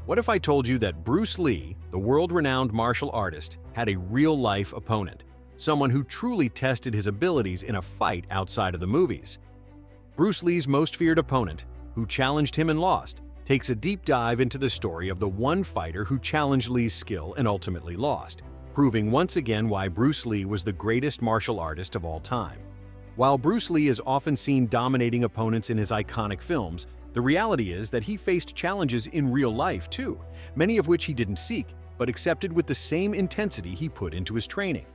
What if I told you that Bruce Lee, the world-renowned martial artist, had a real-life opponent, someone who truly tested his abilities in a fight outside of the movies? Bruce Lee's most feared opponent, who challenged him and lost, takes a deep dive into the story of the one fighter who challenged Lee's skill and ultimately lost, proving once again why Bruce Lee was the greatest martial artist of all time. While Bruce Lee is often seen dominating opponents in his iconic films, the reality is that he faced challenges in real life too, many of which he didn't seek, but accepted with the same intensity he put into his training.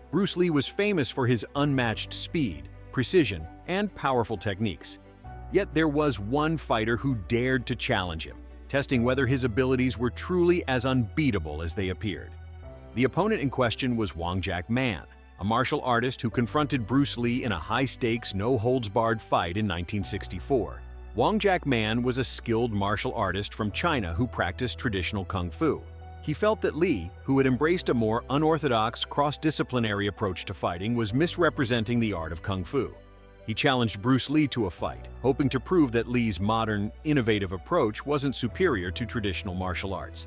Bruce Lee was famous for his unmatched speed, precision, and powerful techniques. Yet there was one fighter who dared to challenge him, testing whether his abilities were truly as unbeatable as they appeared. The opponent in question was Wong Jack Man, a martial artist who confronted Bruce Lee in a high-stakes, no-holds-barred fight in 1964. Wong Jack Man was a skilled martial artist from China who practiced traditional kung fu. He felt that Lee, who had embraced a more unorthodox, cross-disciplinary approach to fighting, was misrepresenting the art of kung fu. He challenged Bruce Lee to a fight, hoping to prove that Lee's modern, innovative approach wasn't superior to traditional martial arts.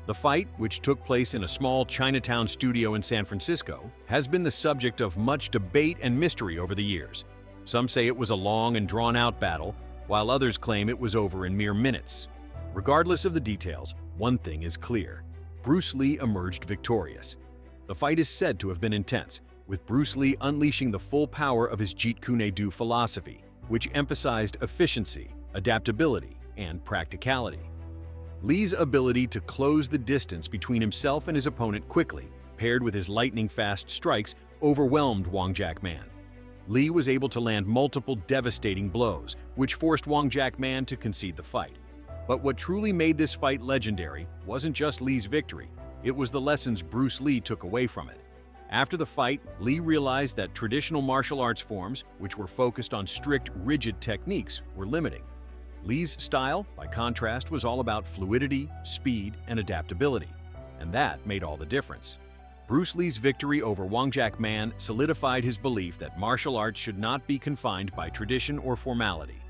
The fight, which took place in a small Chinatown studio in San Francisco, has been the subject of much debate and mystery over the years. Some say it was a long and drawn-out battle, while others claim it was over in mere minutes. Regardless of the details, one thing is clear: Bruce Lee emerged victorious. The fight is said to have been intense, with Bruce Lee unleashing the full power of his Jeet Kune Do philosophy, which emphasized efficiency, adaptability, and practicality. Lee's ability to close the distance between himself and his opponent quickly, paired with his lightning-fast strikes, overwhelmed Wong Jack Man. Lee was able to land multiple devastating blows, which forced Wong Jack Man to concede the fight. But what truly made this fight legendary wasn't just Lee's victory, it was the lessons Bruce Lee took away from it. After the fight, Lee realized that traditional martial arts forms, which were focused on strict, rigid techniques, were limiting. Lee's style, by contrast, was all about fluidity, speed, and adaptability, and that made all the difference. Bruce Lee's victory over Wong Jack Man solidified his belief that martial arts should not be confined by tradition or formality.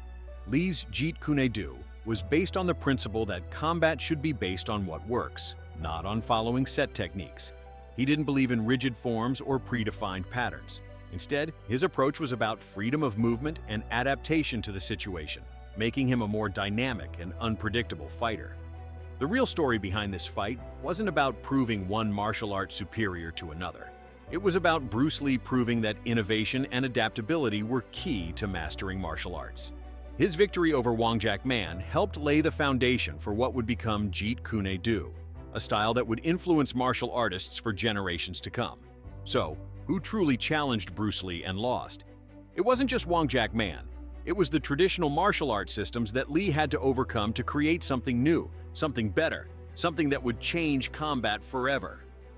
Lee's Jeet Kune Do was based on the principle that combat should be based on what works, not on following set techniques. He didn't believe in rigid forms or predefined patterns. Instead, his approach was about freedom of movement and adaptation to the situation, making him a more dynamic and unpredictable fighter. The real story behind this fight wasn't about proving one martial art superior to another. It was about Bruce Lee proving that innovation and adaptability were key to mastering martial arts. His victory over Wong Jack Man helped lay the foundation for what would become Jeet Kune Do, a style that would influence martial artists for generations to come. So, who truly challenged Bruce Lee and lost? It wasn't just Wong Jack Man. It was the traditional martial arts systems that Lee had to overcome to create something new, something better, something that would change combat forever.